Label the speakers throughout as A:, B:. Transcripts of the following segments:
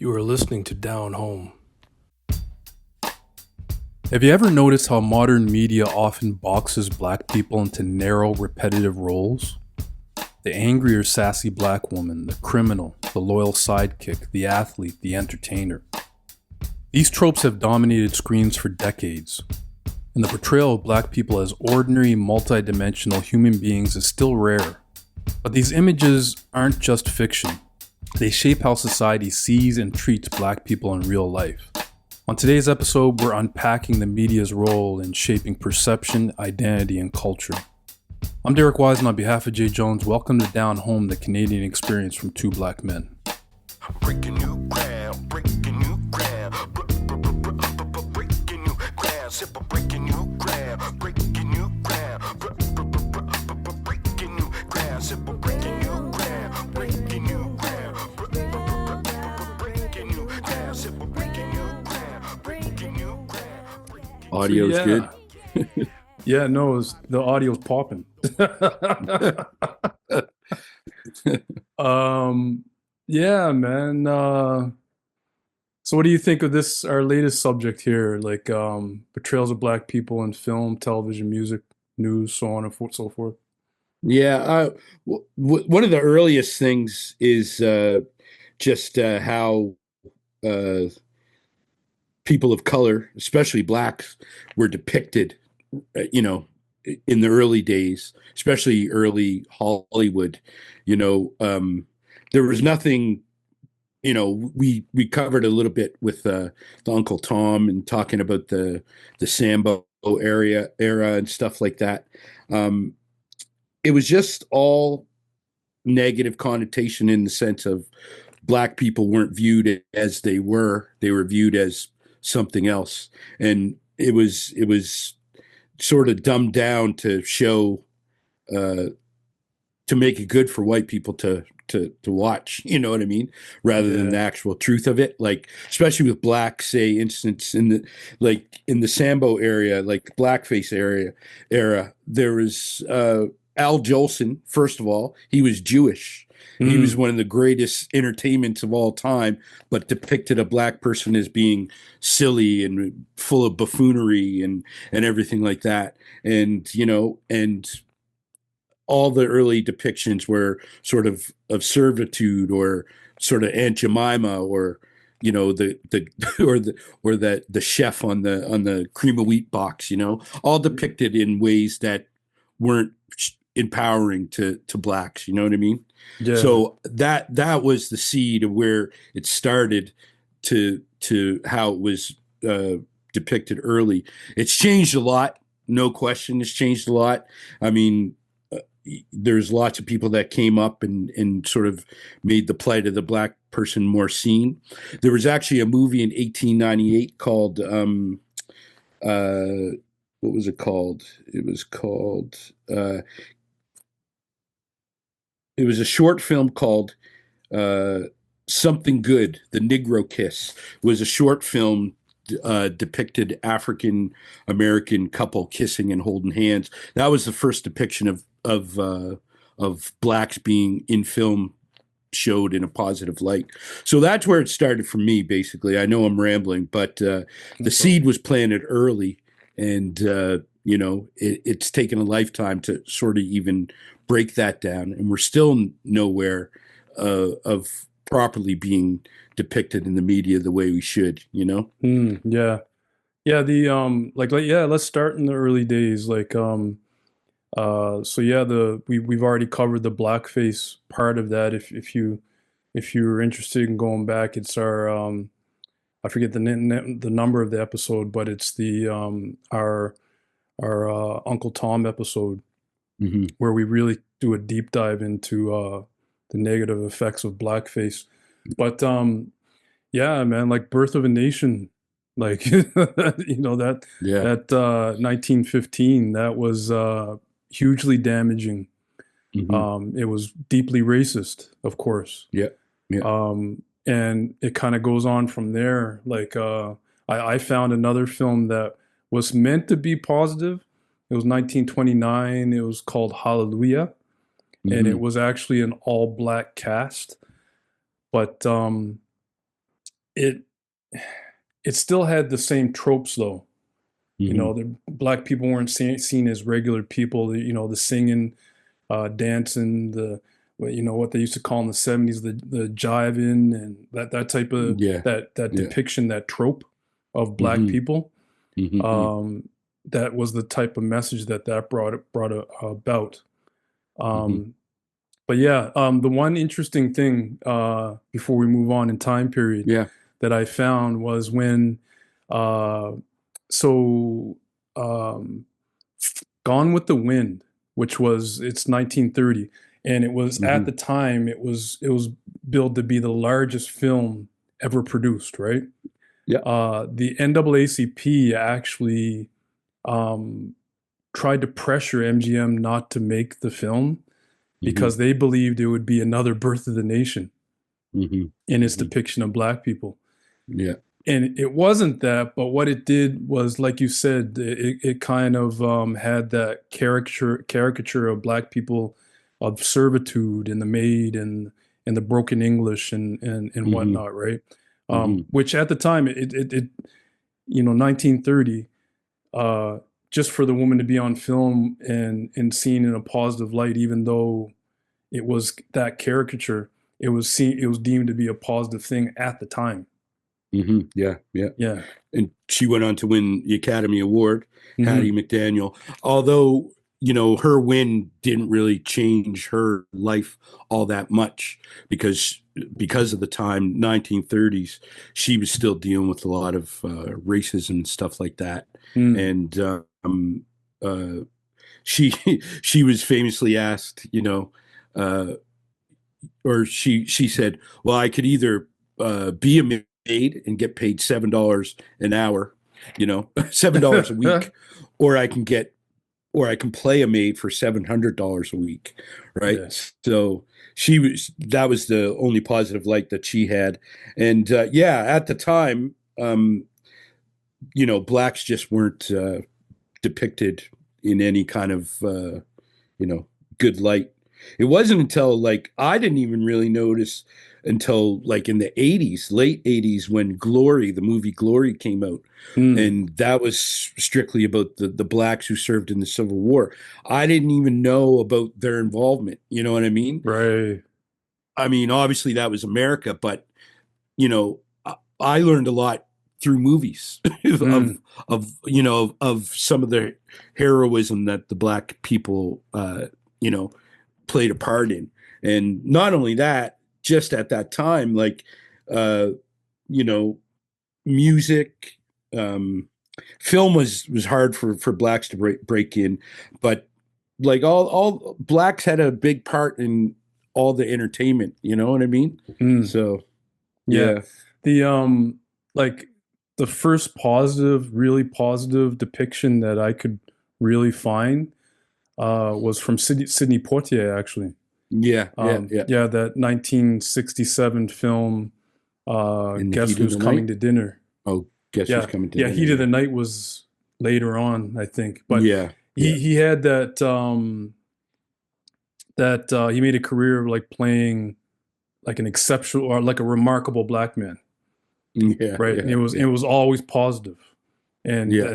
A: You are listening to Down Home. Have you ever noticed how modern media often boxes black people into narrow, repetitive roles? The angry or sassy black woman, the criminal, the loyal sidekick, the athlete, the entertainer. These tropes have dominated screens for decades, and the portrayal of black people as ordinary, multidimensional human beings is still rare. But these images aren't just fiction. They shape how society sees and treats black people in real life. On today's episode, we're unpacking the media's role in shaping perception, identity, and culture. I'm Derek Wise, and on behalf of Jay Jones, welcome to Down Home, the Canadian experience from two black men.
B: Breaking new ground, breaking new ground, breaking new ground, simple breaking new ground, breaking new ground, breaking new ground, simple breaking new ground, breaking new ground, breaking new ground, simple breaking new ground, breaking new ground.
C: Audio's good.
A: Yeah, no, the audio's popping. Yeah, man. So what do you think of this, our latest subject here, like portrayals of black people in film, television, music, news, so on and so forth?
C: Yeah, one of the earliest things is just how uh, people of color, especially blacks, were depicted, in the early days, especially early Hollywood. There was nothing. We covered a little bit with the Uncle Tom and talking about the Sambo era and stuff like that. It was just all negative connotation in the sense of black people weren't viewed as they were viewed as something else, and it was sort of dumbed down to show to make it good for white people to watch, you know what I mean, rather than the actual truth of it. Like, especially with black, say, instance in the Sambo area, like blackface era, there was Al Jolson. First of all, he was Jewish. He was one of the greatest entertainments of all time, but depicted a black person as being silly and full of buffoonery and everything like that. And all the early depictions were sort of servitude, or sort of Aunt Jemima, or the the chef on the cream of wheat box, all depicted in ways that weren't empowering to blacks, you know what I mean?
A: Yeah.
C: So that was the seed of where it started to how it was depicted early. It's changed a lot, no question. It's changed a lot. I mean, there's lots of people that came up and sort of made the plight of the black person more seen. There was actually a movie in 1898 called what was it called? It was a short film called Something Good. The Negro Kiss was a short film depicted African American couple kissing and holding hands. That was the first depiction of blacks being in film showed in a positive light. So that's where it started for me, basically. I know I'm rambling, but the seed was planted early, and it's taken a lifetime to sort of even break that down, and we're still nowhere of properly being depicted in the media the way we should.
A: Yeah. The let's start in the early days. We've already covered the blackface part of that. If you're interested in going back, it's our I forget the number of the episode, but it's the our Uncle Tom episode, where we really do a deep dive into the negative effects of blackface. But yeah, man, like Birth of a Nation, like that 1915, that was hugely damaging. It was deeply racist, of course.
C: Yeah.
A: And it kind of goes on from there. Like I found another film that was meant to be positive. It was 1929. It was called Hallelujah, and it was actually an all black cast. But it it still had the same tropes though. You
C: Hmm.
A: know, the black people weren't seen as regular people. You know, the singing, dancing, the you know what they used to call in the '70s the jiving and that type of
C: Yeah.
A: that
C: Yeah.
A: depiction, that trope of black
C: Hmm.
A: people.
C: Hmm.
A: Um, that was the type of message that brought about.
C: Hmm.
A: Um, but yeah, the one interesting thing before we move on in time period
C: Yeah.
A: that I found was when uh, so um, Gone with the Wind, which was it's 1930, and it was at the
C: Hmm.
A: time it was billed to be the largest film ever produced, right?
C: Yeah.
A: The NAACP actually um, tried to pressure MGM not to make the film
C: Hmm.
A: because they believed it would be another Birth of the Nation
C: Hmm.
A: in its
C: Hmm.
A: depiction of black people.
C: Yeah.
A: And it wasn't that, but what it did was, like you said, it kind of had that caricature of black people, of servitude and the maid and the broken English and
C: Hmm.
A: whatnot, right?
C: Hmm.
A: Which at the time it you know 1930, uh, just for the woman to be on film and seen in a positive light, even though it was that caricature, it was deemed to be a positive thing at the time.
C: Hmm. Yeah. Yeah.
A: Yeah.
C: And she went on to win the Academy Award, Hattie
A: Hmm.
C: McDaniel. Although, her win didn't really change her life all that much because of the time, 1930s, she was still dealing with a lot of racism and stuff like that.
A: Mm.
C: And uh, she she was famously asked, uh, or she said, "Well, I could either be a maid and get paid $7 an hour, $7 a week, or I can play a maid for $700 a week, right?"
A: Yeah.
C: So that was the only positive light that she had, and yeah, at the time, blacks just weren't depicted in any kind of you know, good light. It wasn't until like I didn't even really notice until like in the 80s, late 80s, when Glory, the movie Glory came out.
A: Mm.
C: And that was strictly about the blacks who served in the Civil War. I didn't even know about their involvement. You know what I mean?
A: Right.
C: I mean, obviously that was America, but I learned a lot through movies of
A: Mm.
C: of some of the heroism that the black people you know played a part in. And not only that, just at that time, like uh, you know, music, um, film was hard for blacks to break in, but like all blacks had a big part in all the entertainment. You know what I mean?
A: Mm.
C: So
A: Yeah.
C: yeah.
A: The like the first positive, really positive depiction that I could really find was from Sidney Poitier, actually.
C: Yeah, yeah, yeah.
A: Yeah, that 1967 film,
C: In the
A: Guess
C: heat of
A: Who's
C: the
A: Coming
C: night.
A: to Dinner.
C: Oh, guess who's
A: Yeah,
C: coming to
A: yeah,
C: dinner?
A: Heat of the
C: Yeah,
A: Night was later on, I think. But
C: yeah, yeah,
A: he had that he made a career of like playing like an exceptional or like a remarkable black man,
C: yeah,
A: right? And
C: yeah,
A: it
C: yeah,
A: was always positive,
C: yeah,
A: and
C: yeah.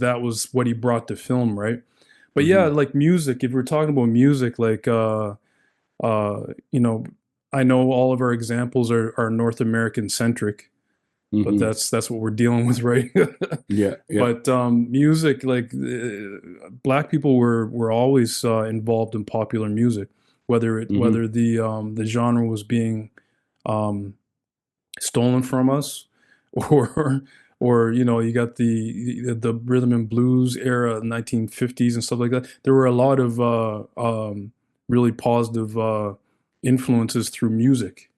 A: that was what he brought to film, right? But yeah,
C: Hmm.
A: like music. If we're talking about music, like you know, I know all of our examples are North American centric, but
C: Hmm.
A: that's what we're dealing with, right?
C: Yeah, yeah.
A: But music, like black people were always involved in popular music,
C: Hmm.
A: whether the genre was being um, stolen from us, or you know you got the rhythm and blues era, 1950s and stuff like that. There were a lot of really positive influences through music.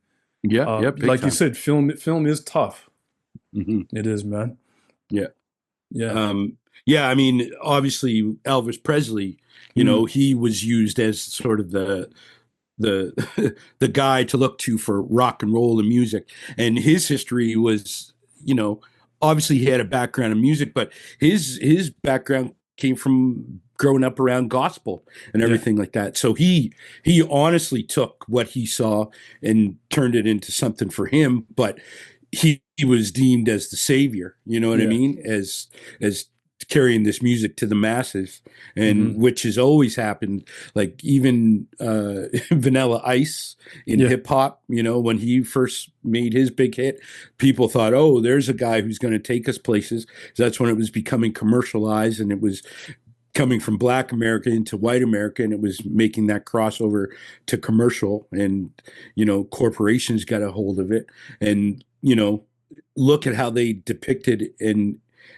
C: Yeah, yeah. Big
A: Like you
C: time.
A: said, film is tough.
C: Hmm.
A: It is, man.
C: Yeah.
A: Yeah.
C: Yeah, I mean, obviously Elvis Presley,
A: Mm.
C: he was used as sort of the the guy to look to for rock and roll and music. And his history was, you know, obviously he had a background in music, but his background came from growing up around gospel and
A: Yeah.
C: everything like that. So he honestly took what he saw and turned it into something for him, but he he was deemed as the savior, you know what I
A: Yeah.
C: mean? As carrying this music to the masses, and
A: Hmm.
C: which has always happened. Like even Vanilla Ice in
A: Yeah.
C: hip hop, you know, when he first made his big hit, people thought, oh, there's a guy who's going to take us places. So that's when it was becoming commercialized, and it was coming from Black America into white America, and it was making that crossover to commercial, and corporations got a hold of it, and look at how they depicted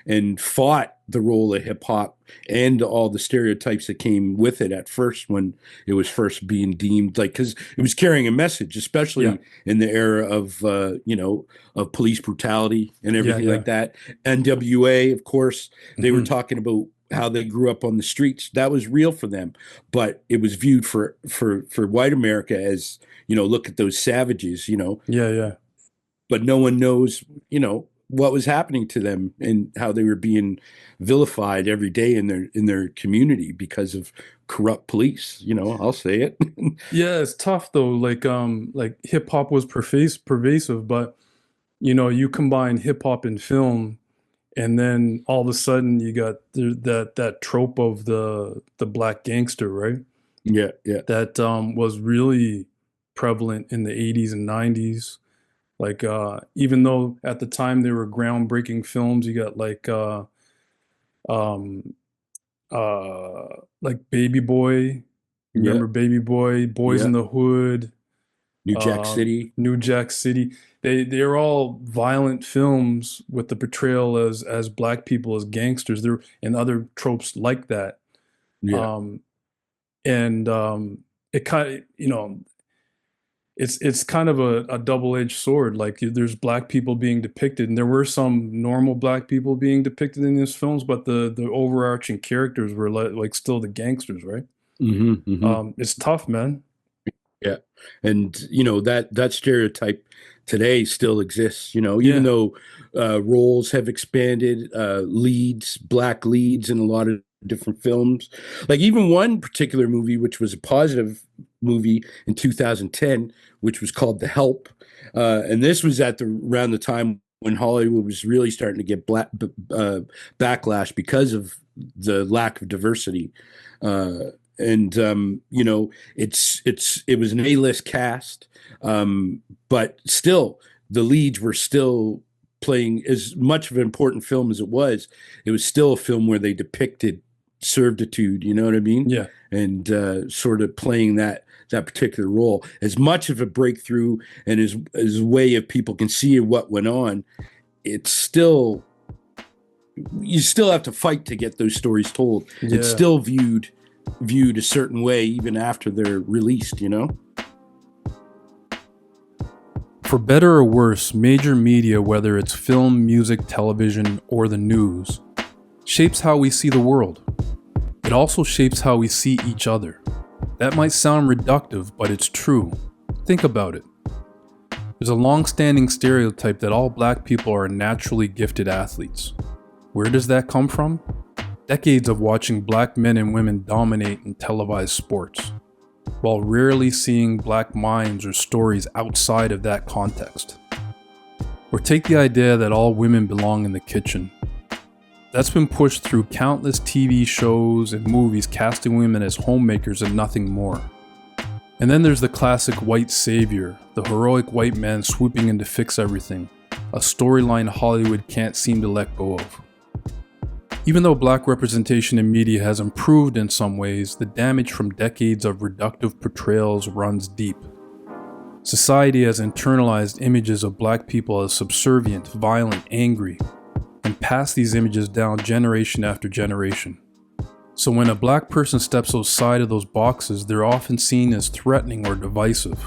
C: and fought the role of hip hop and all the stereotypes that came with it at first when it was first being deemed, like, because it was carrying a message,
A: Yeah.
C: especially in the era of of police brutality and
A: Yeah.
C: everything
A: Yeah.
C: like that. NWA, of course, they were
A: Hmm.
C: talking about how they grew up on the streets. That was real for them, but it was viewed for white America as, look at those savages,
A: Yeah. Yeah.
C: but no one knows, what was happening to them and how they were being vilified every day in their community because of corrupt police. I'll say it.
A: Yeah, it's tough though. Like hip hop was pervasive, but you combine hip hop and film, and then all of a sudden you got that trope of the black gangster, right?
C: Yeah, yeah,
A: That was really prevalent in the 80s and 90s. Like even though at the time they were groundbreaking films, you got um like Baby Boy.
C: yeah,
A: Remember Baby Boy, Boys
C: yeah.
A: in the Hood,
C: New Jack City.
A: New Jack City. They're all violent films with the portrayal as black people as gangsters. There and other tropes like that.
C: Yeah.
A: Um, and it kind of, it's kind of a double-edged sword. Like there's black people being depicted, and there were some normal black people being depicted in these films, but the overarching characters were like still the gangsters, right?
C: Hmm, hmm.
A: It's tough, man.
C: Yeah. And that stereotype today still exists, even
A: Yeah.
C: though roles have expanded, black leads in a lot of different films. Like even one particular movie, which was a positive movie in 2010, which was called The Help. And this was around the time when Hollywood was really starting to get backlash because of the lack of diversity. And it was an A-list cast, but still the leads were still playing as much of an important film as it was. It was still a film where they depicted servitude, you know what I mean,
A: Yeah.
C: and sort of playing that particular role as much of a breakthrough and as a way of people can see what went on. It's still, you still have to fight to get those stories told. It's
A: Yeah.
C: still viewed a certain way even after they're released.
A: For better or worse, major media, whether it's film, music, television, or the news, shapes how we see the world. It also shapes how we see each other. That might sound reductive, but it's true. Think about it. There's a long-standing stereotype that all black people are naturally gifted athletes. Where does that come from? Decades of watching black men and women dominate in televised sports, while rarely seeing black minds or stories outside of that context. Or take the idea that all women belong in the kitchen. That's been pushed through countless TV shows and movies casting women as homemakers and nothing more. And then there's the classic white savior, the heroic white man swooping in to fix everything, a storyline Hollywood can't seem to let go of. Even though black representation in media has improved in some ways, the damage from decades of reductive portrayals runs deep. Society has internalized images of black people as subservient, violent, angry, and passed these images down generation after generation. So when a black person steps outside of those boxes, they're often seen as threatening or divisive.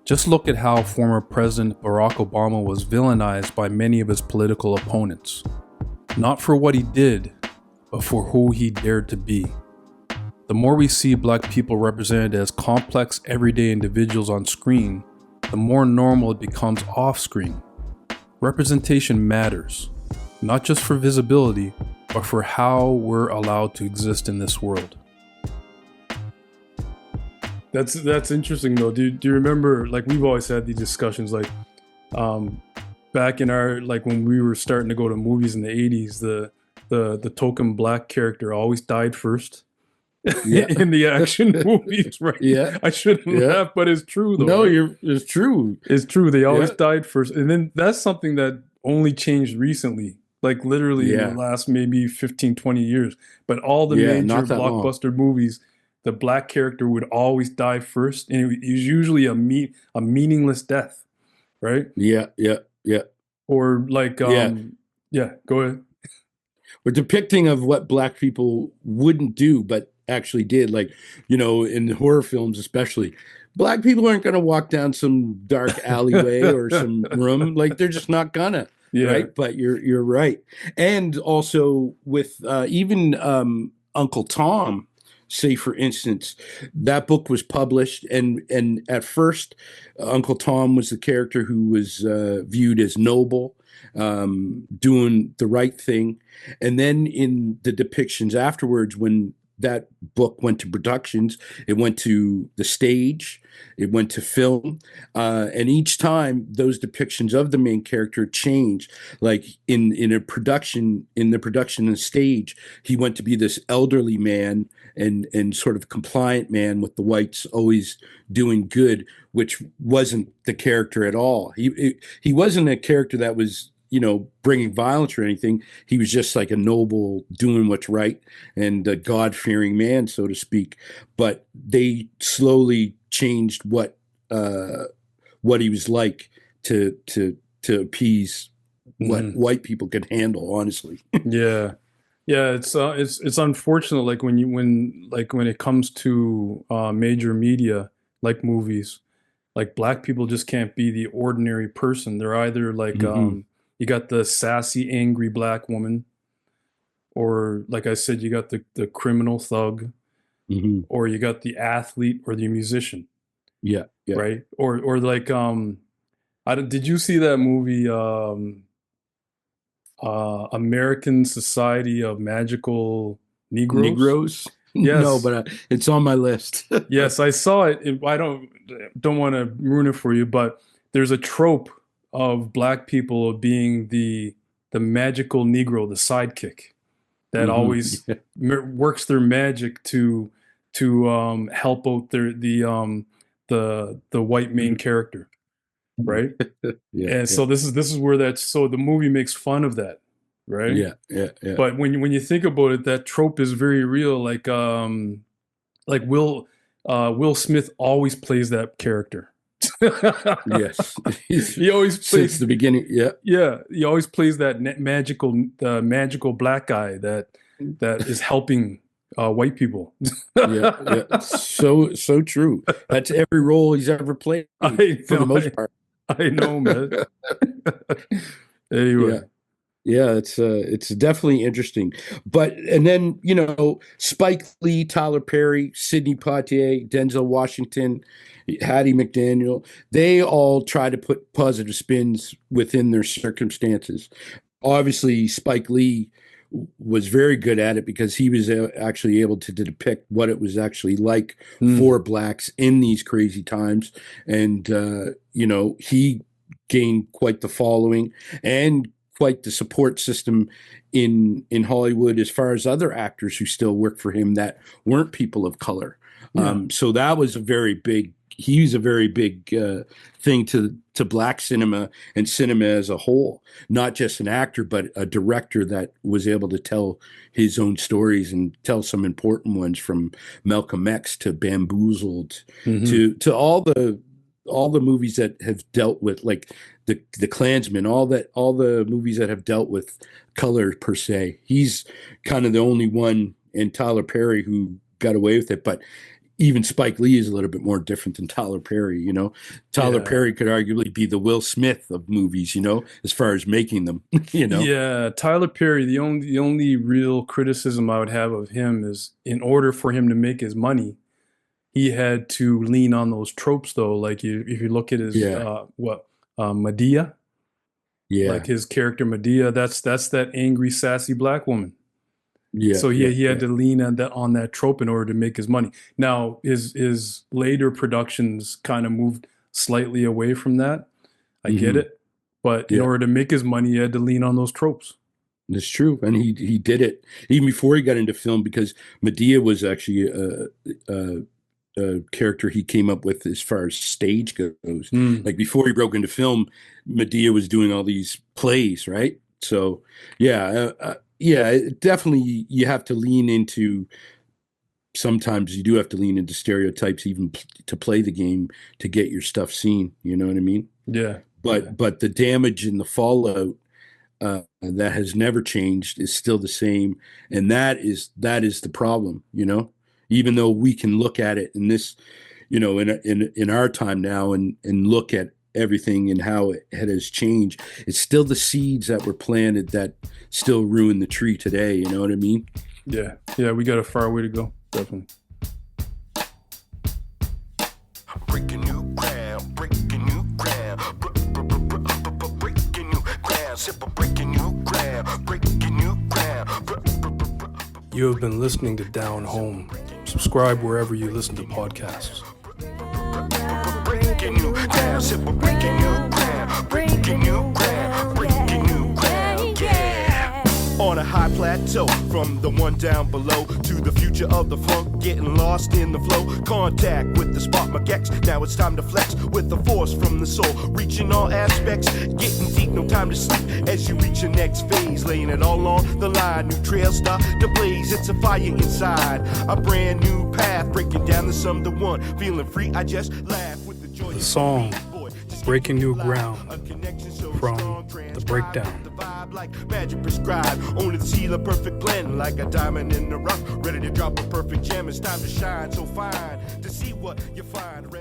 A: Just look at how former President Barack Obama was villainized by many of his political opponents. Not for what he did, but for who he dared to be. The more we see black people represented as complex, everyday individuals on screen, the more normal it becomes off-screen. Representation matters, not just for visibility, but for how we're allowed to exist in this world. That's interesting though. Do you remember, like, we've always had these discussions, like back in our like when we were starting to go to movies in the 80s, the token black character always died first
C: Yeah.
A: in the action movies, right?
C: Yeah.
A: I shouldn't
C: Yeah.
A: laugh, but it's true though,
C: No,
A: right?
C: it's true.
A: It's true. They always
C: Yeah.
A: died first. And then that's something that only changed recently, like literally in the
C: Yeah.
A: last maybe 15, 20 years. But all the
C: Yeah.
A: major
C: Not that long.
A: blockbuster movies, the black character would always die first. And it was usually a meaningless death, right?
C: Yeah. Yeah. Yeah.
A: Or like,
C: Yeah.
A: yeah, go ahead.
C: Or depicting of what black people wouldn't do, but actually did. Like, in horror films, especially, black people aren't going to walk down some dark alleyway or some room. Like, they're just not gonna.
A: Yeah.
C: Right. But you're right. And also with even Uncle Tom, say for instance, that book was published, and at first, Uncle Tom was the character who was viewed as noble, doing the right thing. And then in the depictions afterwards, when that book went to productions, it went to the stage, it went to film, and each time those depictions of the main character changed. Like in a production, in the production and stage, he went to be this elderly man and sort of compliant man with the whites always doing good, which wasn't the character at all. He wasn't a character that was bringing violence or anything. He was just like a noble, doing what's right, and a God-fearing man, so to speak. But they slowly changed what he was like to appease what
A: Mhm.
C: white people could handle, honestly.
A: Yeah. Yeah, it's unfortunate like when it comes to major media like movies, like black people just can't be the ordinary person. They're either like
C: Hmm.
A: you got the sassy, angry black woman, or like I said, you got the criminal thug,
C: Hmm.
A: or you got the athlete or the musician,
C: Yeah, yeah.
A: right? Or like did you see that movie American Society of Magical Negroes?
C: Negroes? No,
A: Yes.
C: but it's on my list.
A: Yes, I saw it. I don't want to ruin it for you, but there's a trope of black people of being the magical Negro, the sidekick, that
C: Hmm.
A: always works their magic to help out the white main character, right?
C: Yeah,
A: And
C: yeah,
A: so this is where that's so the movie makes fun of that, right?
C: yeah, yeah, yeah.
A: But when you think about it, that trope is very real. Like Will Smith always plays that character.
C: Yes.
A: He always
C: Since
A: plays,
C: the beginning. Yeah.
A: yeah, he always plays that magical black guy that is helping white people.
C: Yeah, yeah. So true. That's every role he's ever played
A: I
C: for the
A: know,
C: most part.
A: I know, man. Anyway,
C: Yeah. Yeah, it's definitely interesting. But and then, Spike Lee, Tyler Perry, Sidney Poitier, Denzel Washington, Hattie McDaniel, they all try to put positive spins within their circumstances. Obviously, Spike Lee was very good at it because he was actually able to depict what it was actually like
A: mm,
C: for blacks in these crazy times. And, he gained quite the following and quite the support system in Hollywood as far as other actors who still work for him that weren't people of color.
A: yeah,
C: So that was a very big. He's a very big thing to black cinema and cinema as a whole. Not just an actor, but a director that was able to tell his own stories and tell some important ones, from Malcolm X to Bamboozled
A: hmm,
C: to all the movies that have dealt with, like the Klansman, all the movies that have dealt with color per se. He's kind of the only one, and Tyler Perry, who got away with it. But even Spike Lee is a little bit more different than Tyler Perry. Tyler
A: yeah.
C: Perry could arguably be the Will Smith of movies, as far as making them. you know.
A: Yeah, Tyler Perry, the only real criticism I would have of him is in order for him to make his money, he had to lean on those tropes though. Like if you look at his
C: Yeah,
A: Medea, like
C: yeah,
A: his character Medea, that's that angry, sassy black woman.
C: yeah,
A: So
C: yeah,
A: he had
C: yeah.
A: to lean on that trope in order to make his money. Now his later productions kind of moved slightly away from that. I get
C: Hmm.
A: it. But in
C: Yeah.
A: order to make his money, he had to lean on those tropes.
C: It's true, and he did it even before he got into film because Medea was actually a character he came up with as far as stage goes.
A: Mm.
C: Like before he broke into film, Medea was doing all these plays, right? So yeah, definitely you have to lean into. Sometimes you do have to lean into stereotypes even to play the game to get your stuff seen. You know what I mean?
A: Yeah.
C: But the damage and the fallout that has never changed is still the same, and that is the problem. Even though we can look at it in this, in our time now and look at everything and how it has changed, it's still the seeds that were planted that still ruin the tree today. You know what I mean?
A: Yeah. Yeah. We got a far way to go. Definitely.
B: Breaking new ground, breaking new ground, breaking new ground, breaking new ground, breaking new ground.
A: You have been listening to Down Home. Subscribe wherever you listen to podcasts.
B: Breaking new ground, breaking new ground, breaking new ground, breaking new ground, yeah. On a high plateau, from the one down below to the future of the funk, getting lost in the flow. Contact with the spark magex. Now it's time to flex with the force from the soul, reaching all aspects, getting deep, no time to sleep. As you reach your next phase, laying it all on the line. New trails start to blaze. It's a fire inside, a brand new path, breaking down the sum to one. Feeling free, I just laugh with the joy.
A: The song Breaking New Ground from The Breakdown.
B: Like magic prescribed, only to seal a perfect blend, like a diamond in the rough, ready to drop a perfect gem. It's time to shine, so fine to see what you find.